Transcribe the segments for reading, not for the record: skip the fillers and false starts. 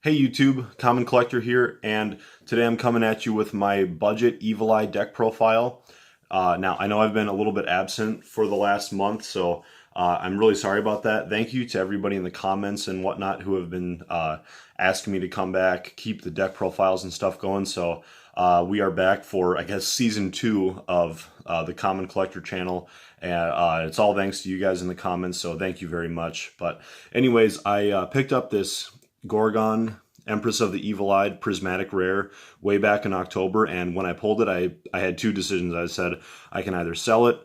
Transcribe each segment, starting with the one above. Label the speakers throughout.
Speaker 1: Hey YouTube, Common Collector here, and today I'm coming at you with my budget Evil Eye deck profile. Now, I know I've been a little bit absent for the last month, so I'm really sorry about that. Thank you to everybody in the comments and whatnot who have been asking me to come back, keep the deck profiles and stuff going. So we are back for, I guess, season 2 of the Common Collector channel, and it's all thanks to you guys in the comments, so thank you very much. But anyways, I picked up this Gorgon, Empress of the Evil-Eyed Prismatic Rare way back in October, and when I pulled it, I had two decisions. I said I can either sell it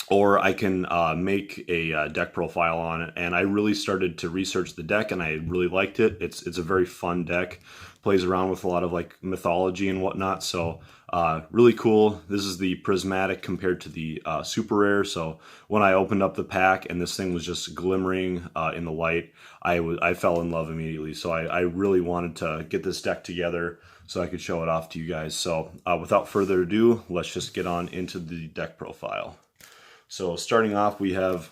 Speaker 1: or I can make a deck profile on it, and I really started to research the deck, and I really liked it. It's a very fun deck, plays around with a lot of like mythology and whatnot, so really cool. This is the prismatic compared to the super rare, so when I opened up the pack and this thing was just glimmering in the light, I fell in love immediately. So I really wanted to get this deck together so I could show it off to you guys. So without further ado, let's just get on into the deck profile. So starting off, we have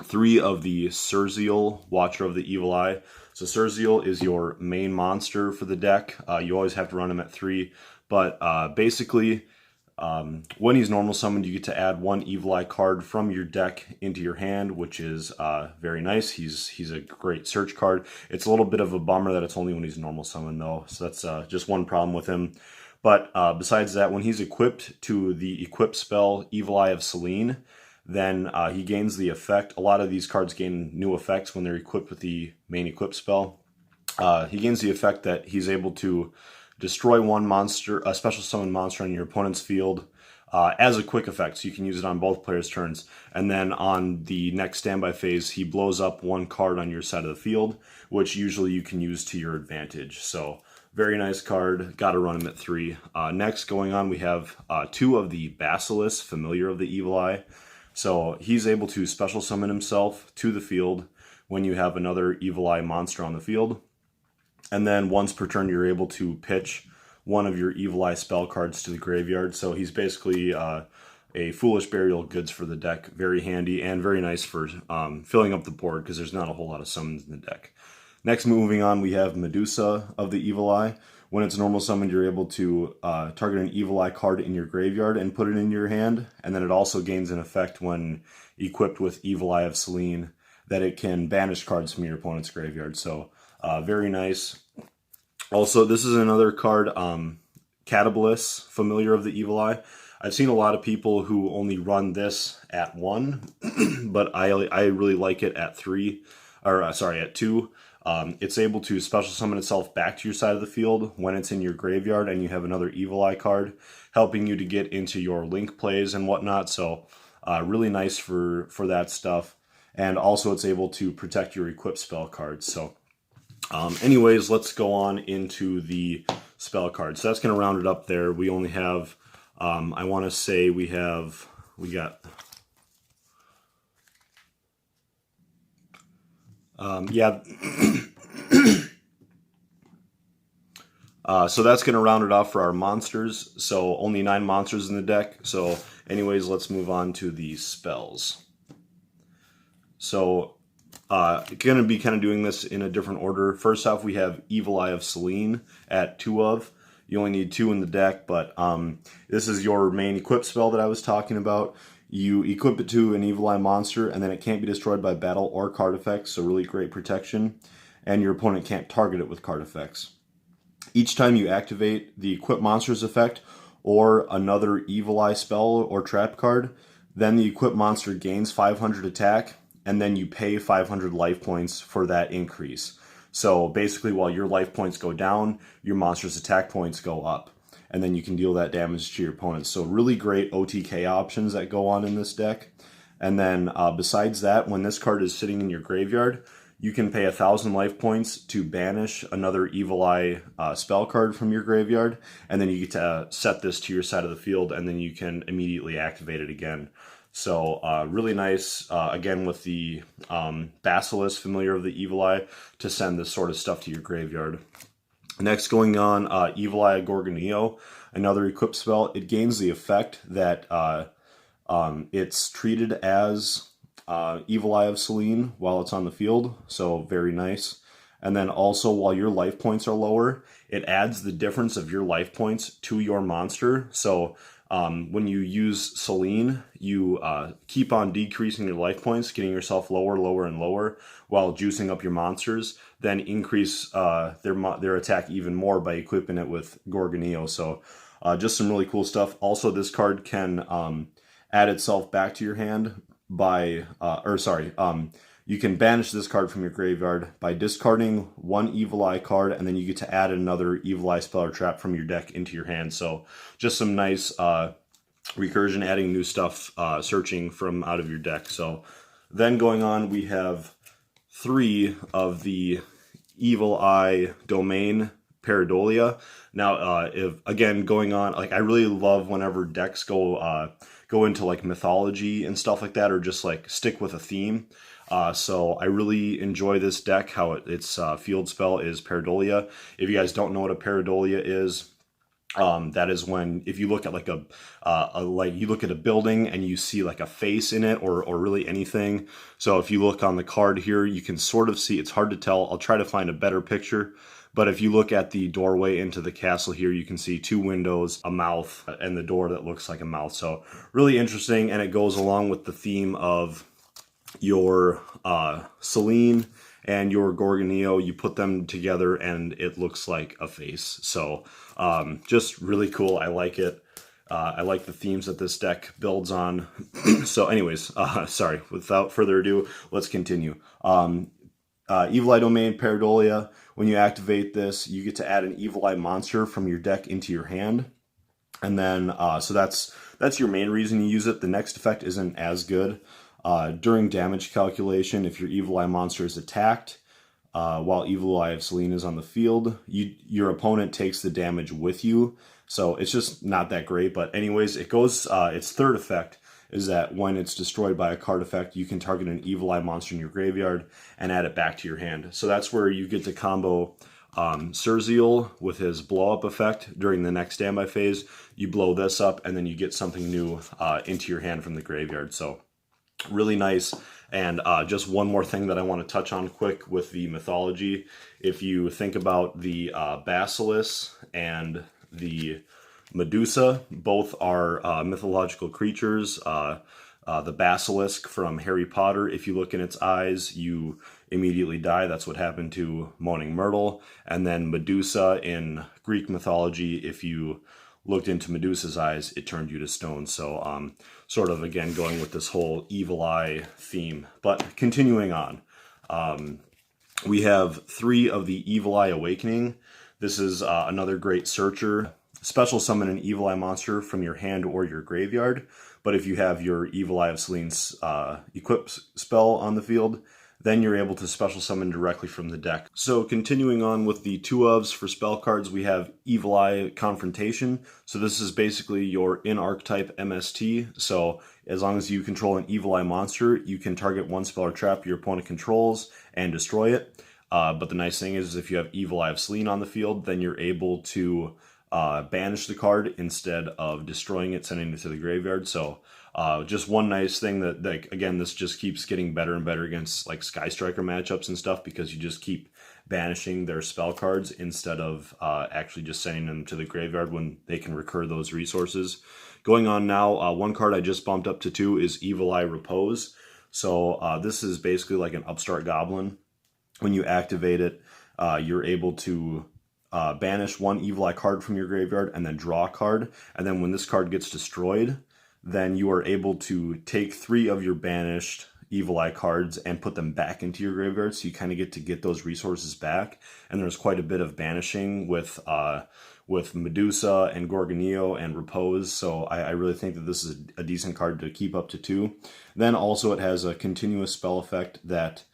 Speaker 1: 3 of the Surzeal, Watcher of the Evil Eye. So Surzeal is your main monster for the deck. You always have to run him at 3, but basically, when he's normal summoned, you get to add 1 Evil Eye card from your deck into your hand, which is very nice. He's a great search card. It's a little bit of a bummer that it's only when he's normal summoned, though, so that's just one problem with him. But besides that, when he's equipped to the equip spell Evil Eye of Selene, then he gains the effect. A lot of these cards gain new effects when they're equipped with the main equip spell. He gains the effect that he's able to destroy one monster, a special summon monster on your opponent's field as a quick effect, so you can use it on both players' turns. And then on the next standby phase, he blows up 1 card on your side of the field, which usually you can use to your advantage. So very nice card, gotta run him at 3. Next, going on, we have 2 of the Basilisk, Familiar of the Evil Eye. So he's able to special summon himself to the field when you have another Evil Eye monster on the field. And then once per turn, you're able to pitch 1 of your Evil Eye spell cards to the graveyard. So he's basically a Foolish Burial Goods for the deck. Very handy and very nice for filling up the board because there's not a whole lot of summons in the deck. Next, moving on, we have Medusa of the Evil Eye. When it's normal summoned, you're able to target an Evil Eye card in your graveyard and put it in your hand. And then it also gains an effect when equipped with Evil Eye of Selene that it can banish cards from your opponent's graveyard. So very nice. Also, this is another card, Catabalus, Familiar of the Evil Eye. I've seen a lot of people who only run this at 1, but I really like it at 3, or sorry, at 2. It's able to special summon itself back to your side of the field when it's in your graveyard and you have another Evil Eye card, helping you to get into your link plays and whatnot. So really nice for that stuff. And also it's able to protect your equipped spell cards. So anyways, let's go on into the spell cards. So that's going to round it up there. We only have, I want to say we got... yeah, so that's going to round it off for our monsters. So only 9 monsters in the deck. So anyways, let's move on to the spells. So going to be kind of doing this in a different order. First off, we have Evil Eye of Selene at 2 of. You only need 2 in the deck, but this is your main equip spell that I was talking about. You equip it to an Evil Eye monster, and then it can't be destroyed by battle or card effects, so really great protection. And your opponent can't target it with card effects. Each time you activate the equip monster's effect or another Evil Eye spell or trap card, then the equip monster gains 500 attack, and then you pay 500 life points for that increase. So basically, while your life points go down, your monster's attack points go up. And then you can deal that damage to your opponents. So really great OTK options that go on in this deck. And then besides that, when this card is sitting in your graveyard, you can pay 1,000 life points to banish another Evil Eye spell card from your graveyard. And then you get to set this to your side of the field, and then you can immediately activate it again. So really nice, again, with the Basilisk, Familiar of the Evil Eye, to send this sort of stuff to your graveyard. Next, going on, Evil Eye Gorgonio, another equip spell. It gains the effect that it's treated as Evil Eye of Selene while it's on the field, so very nice. And then also, while your life points are lower, it adds the difference of your life points to your monster. So when you use Selene, you keep on decreasing your life points, getting yourself lower, lower, and lower, while juicing up your monsters. Then increase their attack even more by equipping it with Gorgonio. So just some really cool stuff. Also, this card can add itself back to your hand by, you can banish this card from your graveyard by discarding one Evil Eye card, and then you get to add another Evil Eye spell or trap from your deck into your hand. So just some nice recursion, adding new stuff, searching from out of your deck. So then going on, we have 3 of the Evil Eye domain Pareidolia. Now, going on, like, I really love whenever decks go into like mythology and stuff like that, or just like stick with a theme. So I really enjoy this deck, how its field spell is Pareidolia. If you guys don't know what a Pareidolia is, that is when, if you look at like you look at a building and you see like a face in it, or really anything. So if you look on the card here, you can sort of see, it's hard to tell. I'll try to find a better picture. But if you look at the doorway into the castle here, you can see 2 windows, a mouth, and the door that looks like a mouth. So really interesting, and it goes along with the theme of your Selene and your Gorgonio. You put them together and it looks like a face. So just really cool. I like it. I like the themes that this deck builds on. So anyways, sorry, without further ado, let's continue. Evil Eye Domain Pareidolia. When you activate this, you get to add an Evil Eye monster from your deck into your hand. And then, so that's your main reason you use it. The next effect isn't as good. During damage calculation, if your Evil Eye monster is attacked, while Evil Eye of Selene is on the field, your opponent takes the damage with you. So it's just not that great. But anyways, it goes, its third effect is that when it's destroyed by a card effect, you can target an Evil Eye monster in your graveyard and add it back to your hand. So that's where you get to combo Surzeal with his blow up effect during the next standby phase. You blow this up and then you get something new into your hand from the graveyard. So really nice. And just one more thing that I want to touch on quick with the mythology. If you think about the Basilisk and the Medusa, both are mythological creatures. The Basilisk from Harry Potter, if you look in its eyes, you immediately die. That's what happened to Moaning Myrtle. And then Medusa in Greek mythology, if you looked into Medusa's eyes, it turned you to stone. So sort of, again, going with this whole Evil Eye theme. But continuing on, we have 3 of the Evil Eye Awakening. This is another great searcher. Special summon an Evil Eye monster from your hand or your graveyard. But if you have your Evil Eye of Selene's equip spell on the field, then you're able to special summon directly from the deck. So continuing on with the 2 ofs for spell cards, we have Evil Eye Confrontation. So this is basically your in-archetype MST. So as long as you control an Evil Eye monster, you can target one spell or trap your opponent controls and destroy it. But the nice thing is if you have Evil Eye of Selene on the field, then you're able to banish the card instead of destroying it, sending it to the graveyard. So just one nice thing that, like, again, this just keeps getting better and better against like Sky Striker matchups and stuff, because you just keep banishing their spell cards instead of actually just sending them to the graveyard when they can recur those resources. Going on now, one card I just bumped up to 2 is Evil Eye Repose. So this is basically like an upstart goblin. When you activate it, you're able to banish one Evil Eye card from your graveyard and then draw a card. And then when this card gets destroyed, then you are able to take 3 of your banished Evil Eye cards and put them back into your graveyard. So you kind of get those resources back. And there's quite a bit of banishing with Medusa and Gorgonio and Repose. So I really think that this is a decent card to keep up to 2. Then also it has a continuous spell effect that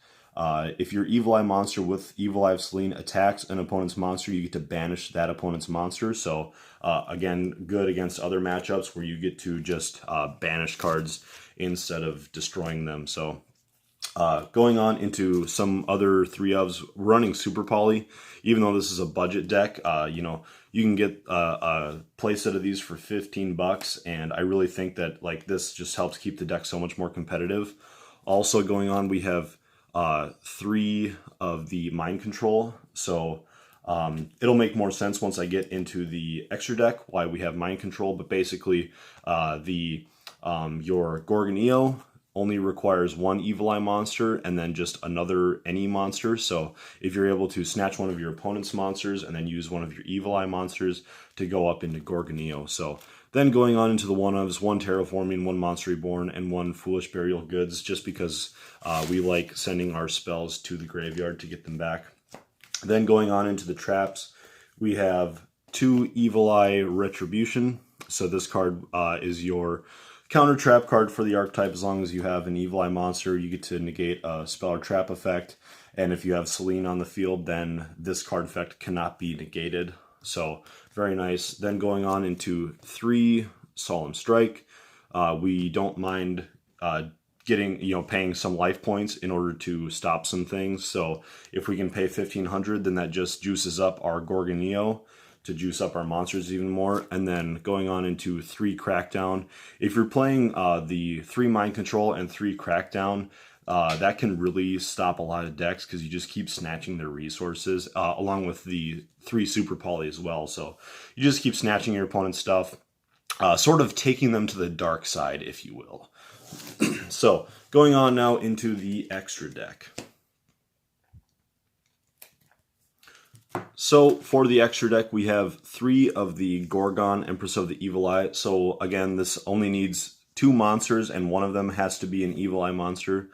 Speaker 1: if your Evil Eye monster with Evil Eye of Selene attacks an opponent's monster, you get to banish that opponent's monster. So again, good against other matchups where you get to just banish cards instead of destroying them. So going on into some other 3 ofs, running Super Poly. Even though this is a budget deck, you know, you can get a playset of these for $15, and I really think that like this just helps keep the deck so much more competitive. Also going on, we have 3 of the mind control. So it'll make more sense once I get into the extra deck why we have mind control. But basically, your Gorgonio only requires 1 Evil Eye monster and then just another any monster. So if you're able to snatch one of your opponent's monsters and then use one of your Evil Eye monsters to go up into Gorgonio. So then going on into the one-ofs, 1 Terraforming, 1 Monster Reborn, and 1 Foolish Burial Goods, just because we like sending our spells to the graveyard to get them back. Then going on into the traps, we have 2 Evil Eye Retribution. So this card is your counter trap card for the archetype. As long as you have an Evil Eye monster, you get to negate a spell or trap effect. And if you have Selene on the field, then this card effect cannot be negated. So very nice. Then going on into 3 Solemn Strike. We don't mind paying some life points in order to stop some things. So if we can pay 1,500, then that just juices up our Gorgonio to juice up our monsters even more. And then going on into 3 Crackdown. If you're playing the 3 Mind Control and 3 Crackdown, that can really stop a lot of decks because you just keep snatching their resources, along with the 3 Super Poly as well. So you just keep snatching your opponent's stuff, sort of taking them to the dark side, if you will. So going on now into the extra deck. So for the extra deck, we have 3 of the Gorgon, Empress of the Evil Eye. So again, this only needs 2 monsters, and one of them has to be an Evil Eye monster.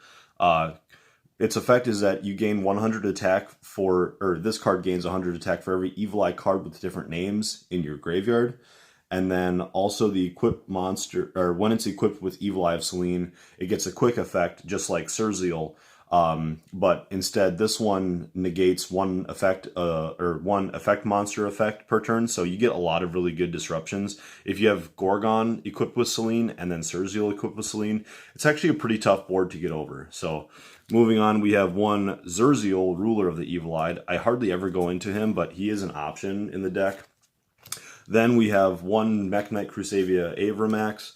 Speaker 1: Its effect is that you gain 100 attack this card gains 100 attack for every Evil Eye card with different names in your graveyard. And then also the equipped monster, or when it's equipped with Evil Eye of Selene, it gets a quick effect, just like Surzeal. But instead, this one negates 1 effect, or 1 effect monster effect per turn. So you get a lot of really good disruptions. If you have Gorgon equipped with Selene and then Surzeal equipped with Selene, it's actually a pretty tough board to get over. So moving on, we have 1 Zurziel, Ruler of the Evil Eye. I hardly ever go into him, but he is an option in the deck. Then we have 1 Mech Knight Crusavia Avramax,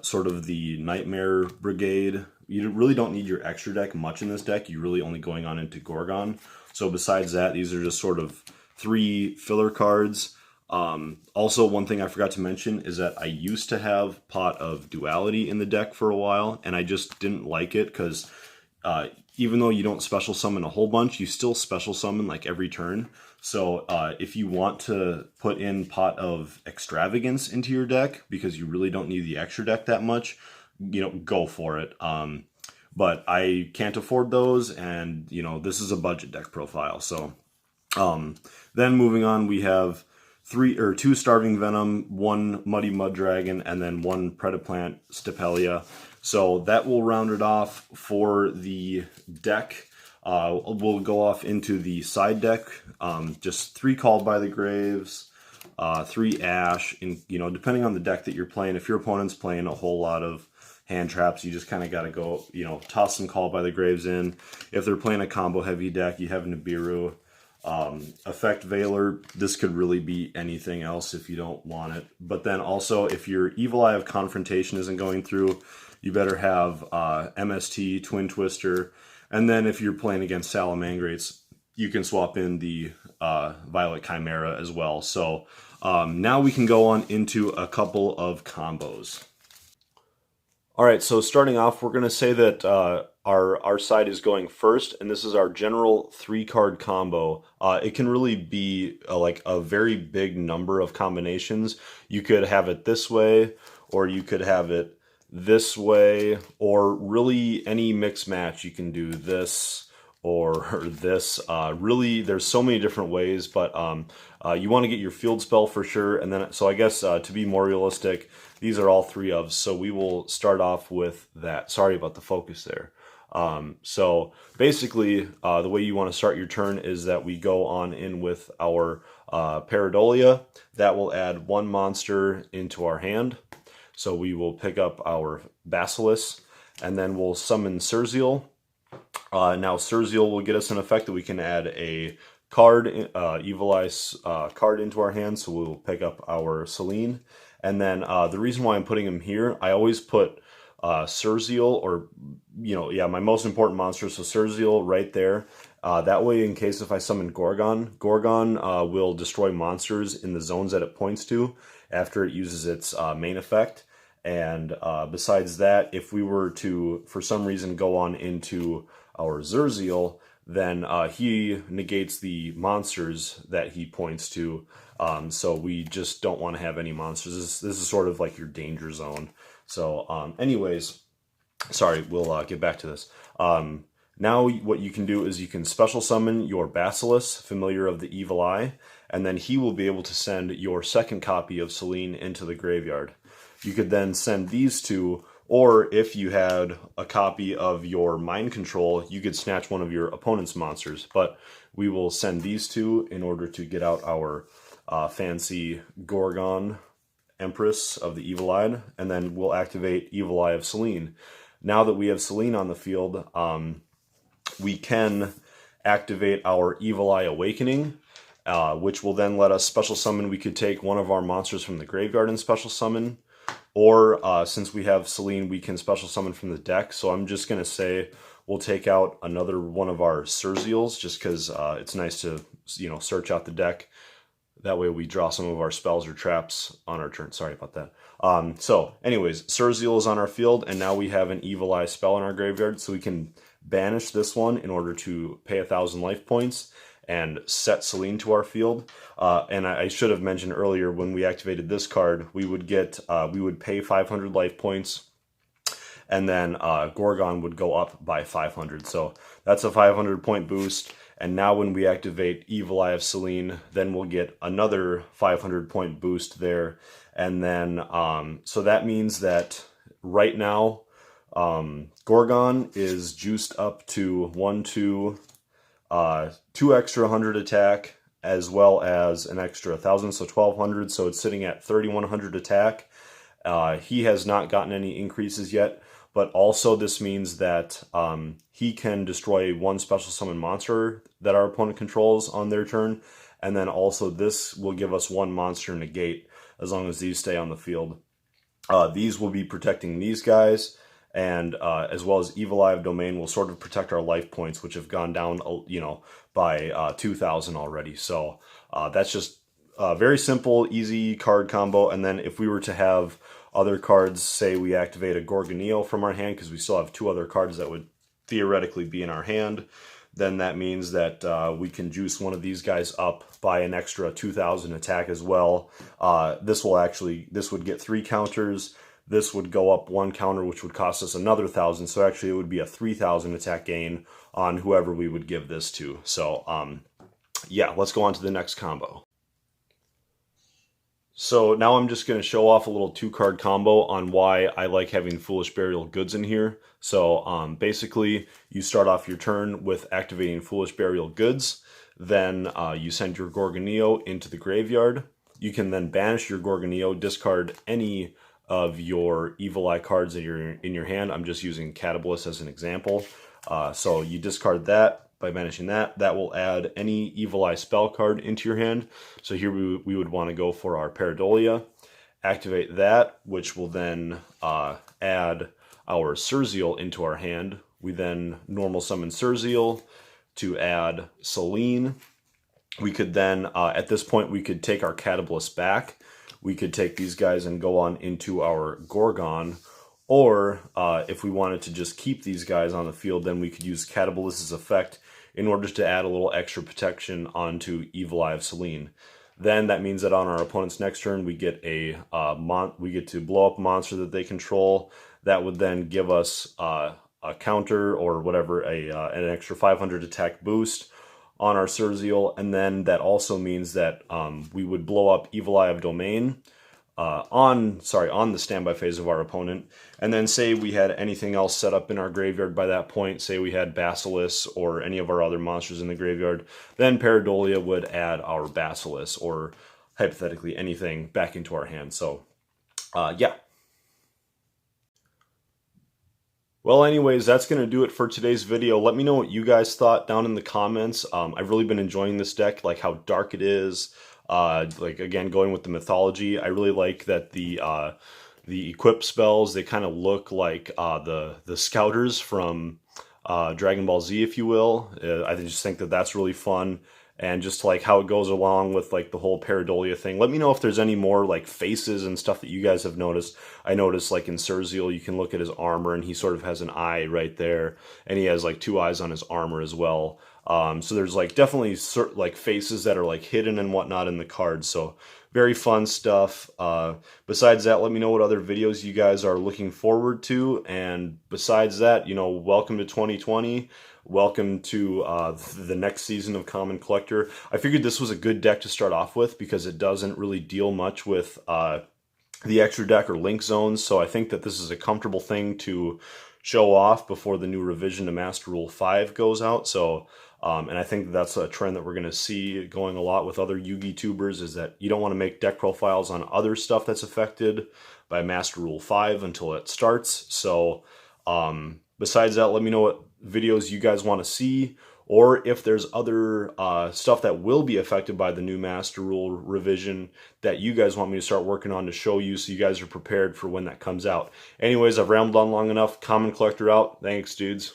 Speaker 1: sort of the Nightmare Brigade. You really don't need your extra deck much in this deck. You're really only going on into Gorgon. So besides that, these are just sort of 3 filler cards. Also, one thing I forgot to mention is that I used to have Pot of Duality in the deck for a while, and I just didn't like it because even though you don't special summon a whole bunch, you still special summon like every turn. So if you want to put in Pot of Extravagance into your deck because you really don't need the extra deck that much, go for it. But I can't afford those, and this is a budget deck profile. So then moving on, we have 2 Starving Venom, 1 Muddy Mud Dragon, and then 1 Predaplant Stapelia. So that will round it off for the deck. We'll go off into the side deck. Just 3 Called by the Graves, 3 Ash, and depending on the deck that you're playing. If your opponent's playing a whole lot of hand traps, you just kind of got to go, toss some Called by the Graves in. If they're playing a combo heavy deck, you have Nibiru. Effect Veiler, this could really be anything else if you don't want it. But then also, if your Evil Eye of Confrontation isn't going through, you better have MST, Twin Twister, and then if you're playing against Salamangreats, you can swap in the Violet Chimera as well. So now we can go on into a couple of combos. Alright, so starting off, we're going to say that our side is going first, and this is our general 3-card combo. It can really be like a very big number of combinations. You could have it this way, or you could have it this way, or really any mix match. You can do this or this. Really, there's so many different ways, but you want to get your field spell for sure. And then, so I guess to be more realistic, these are all 3 ofs. So we will start off with that. Sorry about the focus there. So basically, the way you want to start your turn is that we go on in with our Pareidolia. That will add 1 monster into our hand. So we will pick up our Basilisk, and then we'll summon Surzeal. Now Surzeal will get us an effect that we can add a card, Evil Eye card into our hand, so we'll pick up our Selene. And then the reason why I'm putting him here, I always put Surzeal, or, yeah, my most important monster, so Surzeal right there. That way, in case if I summon Gorgon, Gorgon will destroy monsters in the zones that it points to after it uses its main effect. And besides that, if we were to, for some reason, go on into our Surzeal, then he negates the monsters that he points to. So we just don't want to have any monsters. This is sort of like your danger zone. So anyways, sorry, we'll get back to this. Now what you can do is you can special summon your Basilisk, Familiar of the Evil Eye, and then he will be able to send your second copy of Selene into the graveyard. You could then send these two, or if you had a copy of your Mind Control, you could snatch one of your opponent's monsters. But we will send these two in order to get out our fancy Gorgon, Empress of the Evil Eye, and then we'll activate Evil Eye of Selene. Now that we have Selene on the field, we can activate our Evil Eye Awakening, which will then let us special summon. We could take one of our monsters from the graveyard and special summon, or since we have Selene, we can special summon from the deck. So I'm just going to say we'll take out another one of our Surzeals, just because it's nice to, search out the deck. That way we draw some of our spells or traps on our turn. Sorry about that. So anyways, Surzeal is on our field, and now we have an Evil Eye spell in our graveyard, so we can banish this one in order to pay 1,000 life points and set Selene to our field. And I should have mentioned earlier, when we activated this card, we would pay 500 life points, and then Gorgon would go up by 500. So that's a 500 point boost. And now when we activate Evil Eye of Selene, then we'll get another 500 point boost there. And then, so that means that right now, Gorgon is juiced up to 2 extra 100 attack, as well as an extra 1,000, so 1,200. So it's sitting at 3,100 attack. He has not gotten any increases yet. But also this means that he can destroy one special summon monster that our opponent controls on their turn. And then also this will give us one monster negate as long as these stay on the field. These will be protecting these guys, and as well as Evil Eye of Domain will sort of protect our life points, which have gone down, by 2,000 already. So that's just a very simple, easy card combo. And then if we were to have other cards, say we activate a Gorgonio from our hand, because we still have 2 other cards that would theoretically be in our hand, then that means that we can juice one of these guys up by an extra 2,000 attack as well. This would get 3 counters. This would go up 1 counter, which would cost us another 1,000. So actually it would be a 3,000 attack gain on whoever we would give this to. So yeah, let's go on to the next combo. So now I'm just going to show off a little 2-card combo on why I like having Foolish Burial Goods in here. So basically, you start off your turn with activating Foolish Burial Goods. Then you send your Gorgonio into the graveyard. You can then banish your Gorgonio, discard any of your Evil Eye cards that are in your hand. I'm just using Catabalist as an example. So you discard that. By banishing that, that will add any Evil Eye spell card into your hand. So here we would want to go for our Pareidolia, activate that, which will then add our Surzeal into our hand. We then normal summon Surzeal to add Selene. We could then, at this point, we could take our Catabalist back. We could take these guys and go on into our Gorgon. Or if we wanted to just keep these guys on the field, then we could use Catabalist's effect in order to add a little extra protection onto Evil Eye of Selene. Then that means that on our opponent's next turn, we get to blow up a monster that they control. That would then give us a counter or whatever, an extra 500 attack boost on our Surzeal. And then that also means that we would blow up Evil Eye of Domain on the standby phase of our opponent. And then say we had anything else set up in our graveyard by that point, say we had Basilisk or any of our other monsters in the graveyard, then Pareidolia would add our Basilisk or hypothetically anything back into our hand. So yeah. Well, anyways, that's going to do it for today's video. Let me know what you guys thought down in the comments. I've really been enjoying this deck, like how dark it is. Like, again, going with the mythology. I really like that the the equip spells, they kind of look like the scouters from Dragon Ball Z, if you will. I just think that that's really fun, and just like how it goes along with like the whole pareidolia thing. Let me know if there's any more like faces and stuff that you guys have noticed. I noticed like in Surzeal, you can look at his armor and he sort of has an eye right there, and he has like two eyes on his armor as well. So there's like definitely like faces that are like hidden and whatnot in the cards. So very fun stuff. Besides that, let me know what other videos you guys are looking forward to. And besides that, you know, welcome to 2020. Welcome to the next season of Common Collector. I figured this was a good deck to start off with because it doesn't really deal much with the extra deck or link zones. So I think that this is a comfortable thing to show off before the new revision to Master Rule 5 goes out. So and I think that's a trend that we're going to see going a lot with other Yugi tubers, is that you don't want to make deck profiles on other stuff that's affected by Master Rule 5 until it starts. So besides that, let me know what videos you guys want to see, or if there's other stuff that will be affected by the new Master Rule revision that you guys want me to start working on to show you, so you guys are prepared for when that comes out. Anyways, I've rambled on long enough. Common Collector out. Thanks, dudes.